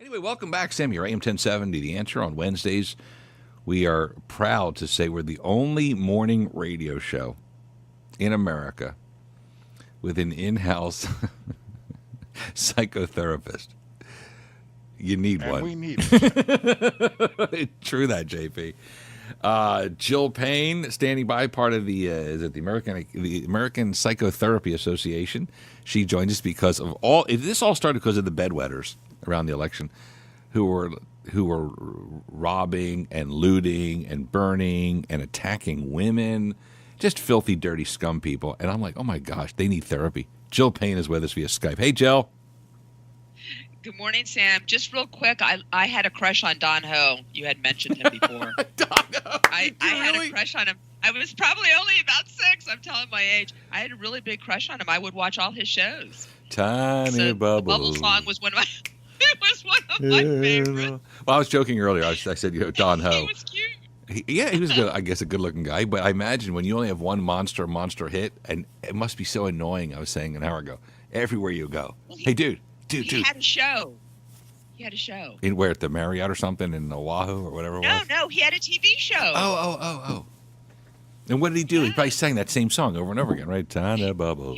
Anyway, welcome back, Sam. Your AM 1070, The Answer on Wednesdays. We are proud to say we're the only morning radio show in America with an in-house psychotherapist. You need one. We need it. True that, JP. Jill Payne, standing by, part of the American Psychotherapy Association. She joined us because of this all started because of the bedwetters around the election, who were robbing and looting and burning and attacking women, just filthy, dirty scum people. And I'm like, oh my gosh, they need therapy. Jill Payne is with us via Skype. Hey, Jill. Good morning, Sam. Just real quick, I had a crush on Don Ho. You had mentioned him before. Don Ho, I had a crush on him. I was probably only about 6. I'm telling my age. I had a really big crush on him. I would watch all his shows. Tiny Bubble. The Bubble song was one of my. It was one of my favorites. Well, I was joking earlier. I said, Don Ho. He was cute. He was good. I guess a good-looking guy. But I imagine when you only have one monster hit, and it must be so annoying. I was saying an hour ago. Everywhere you go, Well, hey, dude. He had a show. In where, at the Marriott or something in Oahu or whatever it was? No. He had a TV show. Oh. And what did he do? He probably sang that same song over and over again, right? Tiny Bubble.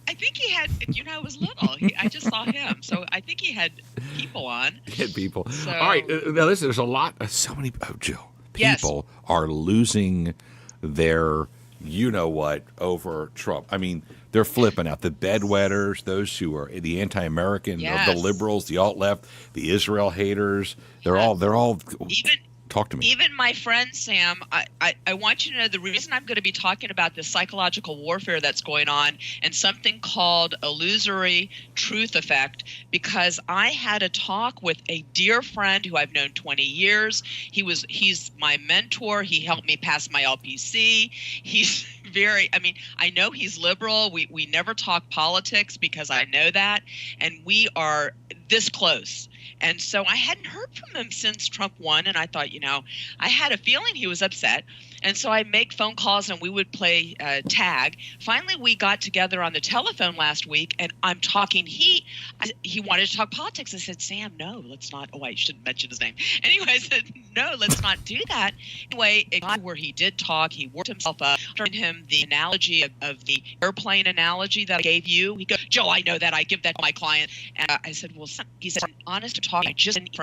I think he had, it was little. I just saw him. So I think he had people on. He had people. So, all right. Now, listen, there's a lot. So many. Oh, Jill. People are losing their you-know-what over Trump. I mean, they're flipping out. The bedwetters, those who are the anti-American, the liberals, the alt-left, the Israel haters. They're all. Talk to me. Even my friend Sam, I want you to know the reason I'm going to be talking about this psychological warfare that's going on and something called illusory truth effect, because I had a talk with a dear friend who I've known 20 years. He's my mentor. He helped me pass my LPC. He's I know he's liberal. We never talk politics because I know that, and we are this close. And so I hadn't heard from him since Trump won, and I thought, I had a feeling he was upset. And so I make phone calls, and we would play tag. Finally, we got together on the telephone last week, and I'm talking. He wanted to talk politics. I said, Sam, no, let's not. Oh, I shouldn't mention his name. Anyway, I said, no, let's not do that. Anyway, it got where he did talk. He worked himself up. I gave him the analogy of the airplane analogy that I gave you. He goes, Joe, I know that. I give that to my client. And I said, well, he said, I'm honest to talk. I just didn't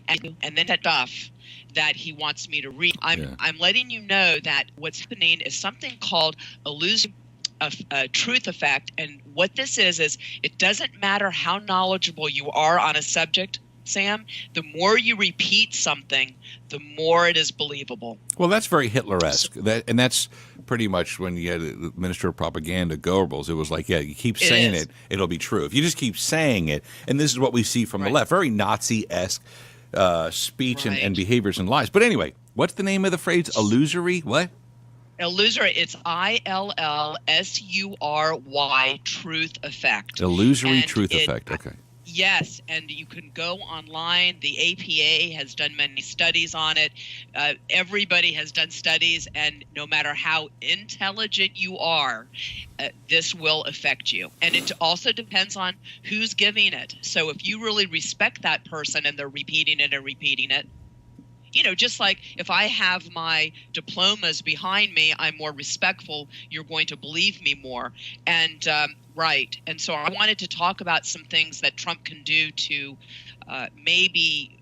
and then that stuff that he wants me to read. I'm letting you know that what's happening is something called illusion of truth effect. And what this is it doesn't matter how knowledgeable you are on a subject, Sam, the more you repeat something, the more it is believable. Well, that's very Hitler-esque. And that's pretty much when you had the Minister of Propaganda, Goebbels. It was like, you keep saying it, it'll be true. If you just keep saying it, and this is what we see from the left, very Nazi-esque speech and behaviors and lies. But anyway, what's the name of the phrase? Illusory? What? Illusory. It's ILLSURY, truth effect. Illusory truth effect. Okay. Yes, and you can go online. The APA has done many studies on it. Everybody has done studies, and no matter how intelligent you are, this will affect you. And it also depends on who's giving it. So if you really respect that person and they're repeating it and repeating it, just like if I have my diplomas behind me, I'm more respectful. You're going to believe me more. And And so I wanted to talk about some things that Trump can do to maybe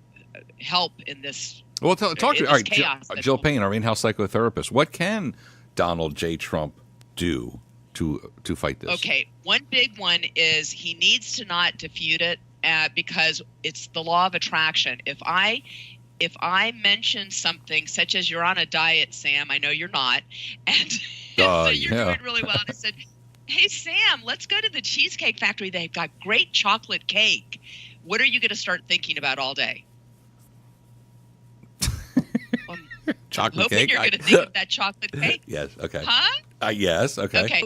help in this. Well, talk to me. All right, Jill Payne, our in-house psychotherapist. What can Donald J. Trump do to fight this? Okay, one big one is he needs to not defute it because it's the law of attraction. If I mention something such as you're on a diet, Sam, I know you're not, and so you're doing really well. And I said, hey, Sam, let's go to the Cheesecake Factory. They've got great chocolate cake. What are you going to start thinking about all day? Chocolate cake? You're going to think of that chocolate cake? Yes, okay. Huh? Yes, okay. Okay,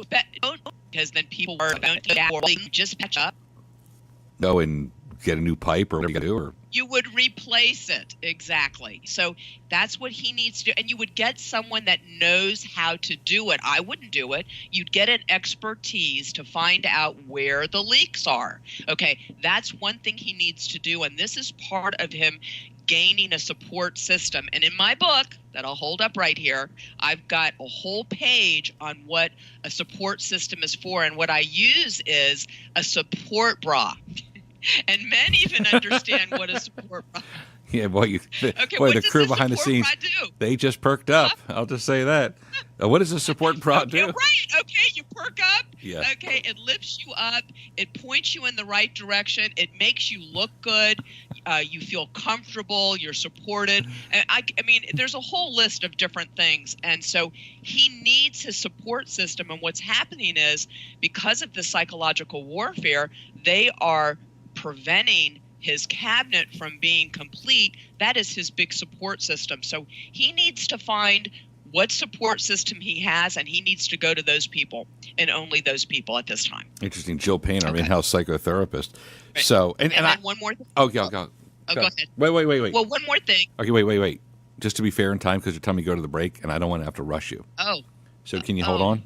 because then people are going to just catch up. Oh, and get a new pipe or whatever you got to do? Or You would replace it. Exactly. So that's what he needs to do. And you would get someone that knows how to do it. I wouldn't do it. You'd get an expertise to find out where the leaks are. Okay, that's one thing he needs to do. And this is part of him gaining a support system. And in my book that I'll hold up right here, I've got a whole page on what a support system is for. And what I use is a support bra. And men even understand what a support bra. yeah, boy, Okay, boy, what the does crew the behind the support scenes, bra do? they just perked up. I'll just say that. What does a support bra Okay, do? right. Okay, you perk up. Yeah. Okay, it lifts you up. It points you in the right direction. It makes you look good. You feel comfortable. You're supported. And I mean, there's a whole list of different things. And so he needs his support system. And what's happening is because of the psychological warfare, they are preventing his cabinet from being complete. That is his big support system. So he needs to find what support system he has, and he needs to go to those people and only those people at this time. Interesting. Jill Payne, our Okay. in-house psychotherapist. Right. So, and then I, one more thing. oh, go. Oh, go ahead. Wait. Well, one more thing. Okay, wait. Just to be fair in time, because you're telling me to go to the break, and I don't want to have to rush you. Oh, So can you hold Oh. on?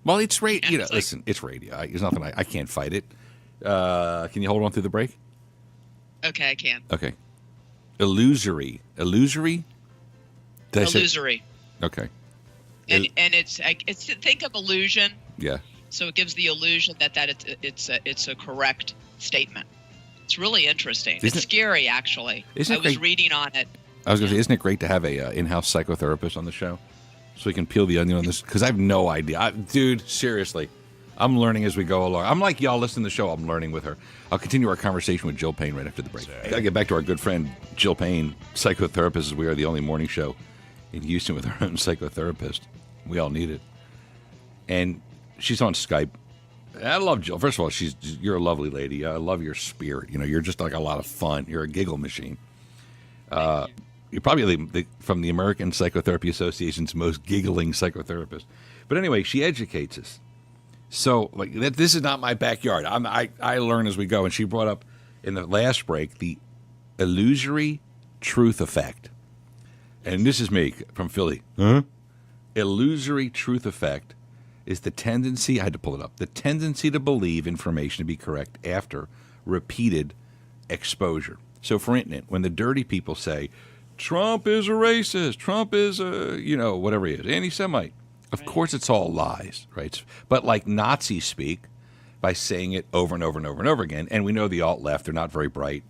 Well, it's radio. Yeah, it's like- Listen, it's radio. There's nothing I can't fight it. Can you hold on through the break? okay, I can. Okay. Illusory. Did I say- Illusory. Okay. And it's think of illusion. Yeah. So it gives the illusion that it's a correct statement. It's really interesting. Isn't It's it- scary, actually. isn't it I was great- reading on it. I was going to say, isn't it great to have a in-house psychotherapist on the show, so we can peel the onion on this? Because I have no idea, dude. Seriously, I'm learning as we go along. I'm like y'all listening to the show. I'm learning with her. I'll continue our conversation with Jill Payne right after the break. Gotta get back to our good friend Jill Payne, psychotherapist. As we are the only morning show in Houston with our own psychotherapist. We all need it, and she's on Skype. I love Jill. First of all, you're a lovely lady. I love your spirit. You're just like a lot of fun. You're a giggle machine. You're probably from the American Psychotherapy Association's most giggling psychotherapist. But anyway, she educates us. So like this is not my backyard. I learn as we go. And she brought up in the last break the illusory truth effect. And this is me from Philly. Huh? Illusory truth effect is the tendency, I had to pull it up, the tendency to believe information to be correct after repeated exposure. So for instance, when the dirty people say, Trump is a racist, Trump is a, whatever he is, anti-Semite. Of course it's all lies, right? But like Nazis speak by saying it over and over and over and over again. And we know the alt-left, they're not very bright.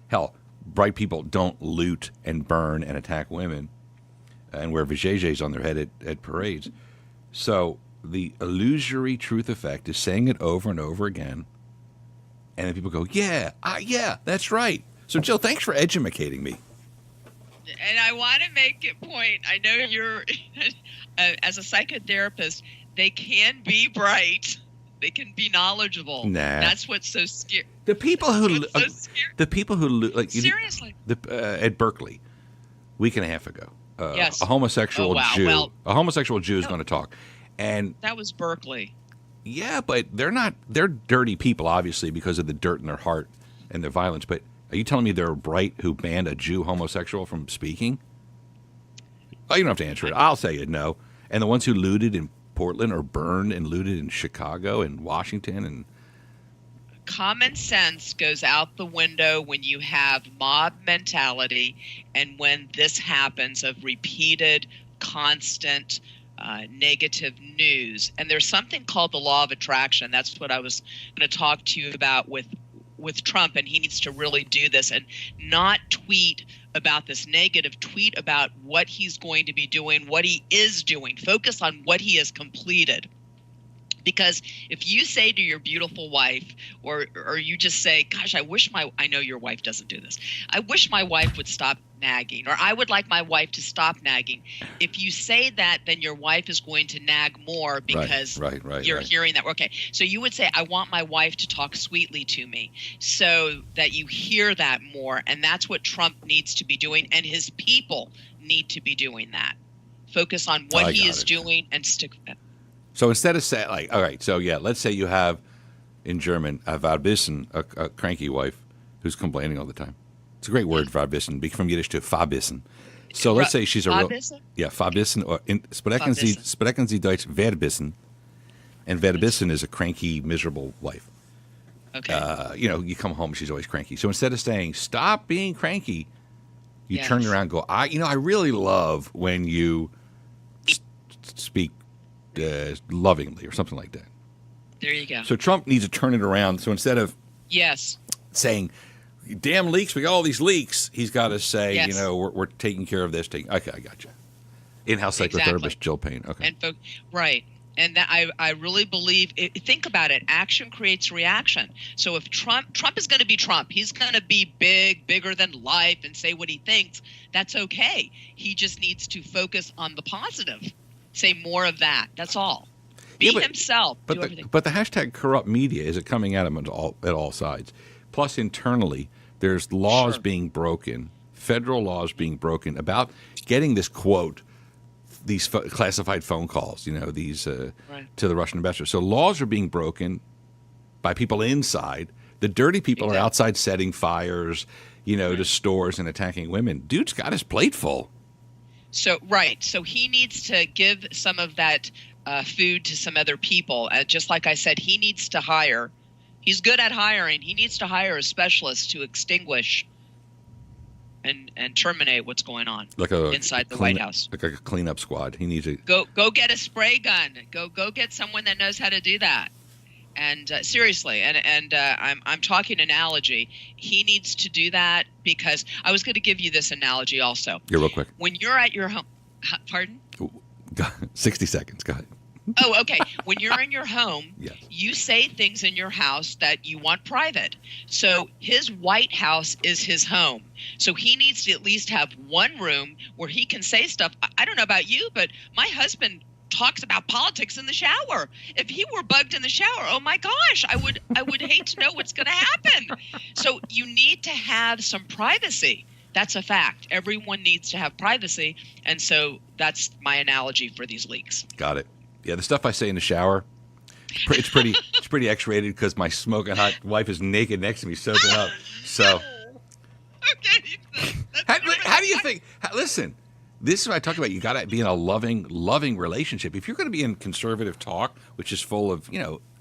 Hell, bright people don't loot and burn and attack women and wear vajayjays on their head at parades. So the illusory truth effect is saying it over and over again. And then people go, yeah, that's right. So Jill, thanks for educating me. And I want to make it point. I know you're, as a psychotherapist, they can be bright. They can be knowledgeable. Nah. That's what's so scary. The people who, like Seriously. at Berkeley, a week and a half ago, Yes. a homosexual Oh, wow. Jew, Well- a homosexual Jew is going to talk, and That was Berkeley. yeah, but they're dirty people, obviously, because of the dirt in their heart and their violence. But are you telling me they're bright who banned a Jew homosexual from speaking? Oh, you don't have to answer it. I'll say it, no. And the ones who looted in Portland or burned and looted in Chicago and Washington and Common sense goes out the window when you have mob mentality and when this happens of repeated, constant, negative news. And there's something called the law of attraction. That's what I was going to talk to you about with Trump, and he needs to really do this and not tweet about this negative, tweet about what he's going to be doing, what he is doing. Focus on what he has completed. Because if you say to your beautiful wife, or you just say, gosh, I know your wife doesn't do this. I wish my wife would stop nagging, or I would like my wife to stop nagging. If you say that, then your wife is going to nag more because you're hearing that. Okay, so you would say, I want my wife to talk sweetly to me so that you hear that more. And that's what Trump needs to be doing, and his people need to be doing that. Focus on what he is doing and stick with it. So instead of saying, like, all right, so yeah, let's say you have in German a Weibchen, a cranky wife, who's complaining all the time. It's a great word, verbissen, from Yiddish to verbissen. So let's say she's a real... Verbissen? Yeah, verbissen. Or sprechen Sie Deutsch verbissen. And verbissen is a cranky, miserable wife. Okay. You come home, she's always cranky. So instead of saying, stop being cranky, you turn around and go, I really love when you speak lovingly or something like that. There you go. So Trump needs to turn it around. So instead of saying, damn leaks, we got all these leaks, he's got to say, we're taking care of this. Okay, I got you. In-house psychotherapist Jill Payne. Okay. Right. And that I really believe, think about it, action creates reaction. So if Trump is going to be Trump, he's going to be bigger than life and say what he thinks, that's okay. He just needs to focus on the positive. Say more of that. That's all. Be himself. But the hashtag corrupt media is coming at him at all sides. Plus, internally, there's laws being broken, federal laws being broken about getting this quote, these classified phone calls, these to the Russian ambassador. So laws are being broken by people inside. The dirty people are outside setting fires, to stores and attacking women. Dude's got his plate full. So he needs to give some of that food to some other people. Just like I said, he needs to hire. He's good at hiring. He needs to hire a specialist to extinguish and terminate what's going on inside the White House. Like a cleanup squad. He needs to go get a spray gun. Go get someone that knows how to do that. And seriously, and I'm talking analogy. He needs to do that because I was going to give you this analogy also. Yeah, real quick. When you're at your home, pardon? 60 seconds. Go ahead. Oh, okay. When you're in your home, you say things in your house that you want private. So his White House is his home. So he needs to at least have one room where he can say stuff. I don't know about you, but my husband talks about politics in the shower. If he were bugged in the shower, oh my gosh, I would hate to know what's going to happen. So you need to have some privacy. That's a fact. Everyone needs to have privacy. And so that's my analogy for these leaks. Got it. Yeah, the stuff I say in the shower, it's pretty X-rated because my smoking hot wife is naked next to me soaking up. So, okay. How do you think? Listen, this is what I talk about. You got to be in a loving relationship. If you're going to be in conservative talk, which is full of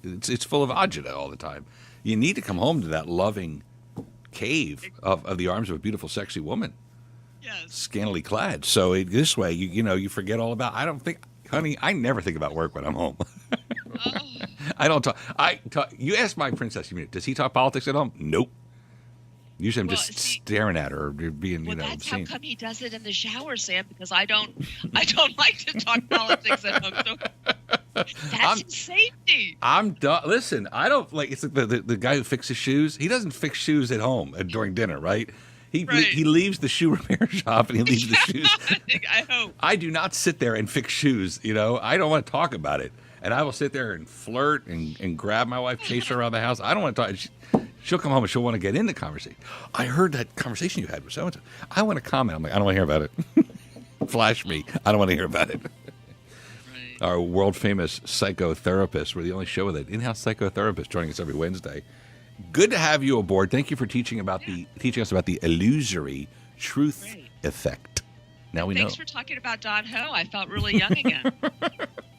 it's full of agita all the time, you need to come home to that loving cave of the arms of a beautiful, sexy woman. Yes. Scantily clad. So this way, you forget all about. I don't think. Honey, I never think about work when I'm home. I don't talk. You ask my princess, does he talk politics at home? Nope. Usually I'm just staring at her or being, that's obscene. How come he does it in the shower, Sam? Because I don't like to talk politics at home. So that's safety. I'm done. Listen, I don't like. It's like the guy who fixes shoes. He doesn't fix shoes at home during dinner, right? He leaves the shoe repair shop and he leaves the shoes. I hope. I do not sit there and fix shoes. I don't want to talk about it. And I will sit there and flirt and grab my wife, chase her around the house. I don't want to talk. She'll come home and she'll want to get in the conversation. I heard that conversation you had with so-and-so. I want to comment. I'm like, I don't want to hear about it. Flash me. I don't want to hear about it. Right. Our world-famous psychotherapist. We're the only show with an in-house psychotherapist joining us every Wednesday. Good to have you aboard. Thank you for teaching us about the illusory truth effect. Now we know. Thanks for talking about Don Ho. I felt really young again.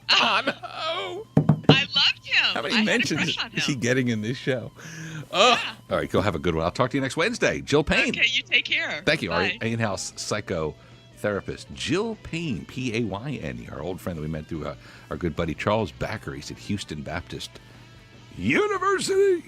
Don Ho. I loved him. How many mentions is he getting in this show? Oh, yeah. All right. Go have a good one. I'll talk to you next Wednesday. Jill Payne. Okay, you take care. Thank you. Bye. Our in-house psychotherapist, Jill Payne, Payne, our old friend that we met through our good buddy Charles Backer. He's at Houston Baptist University.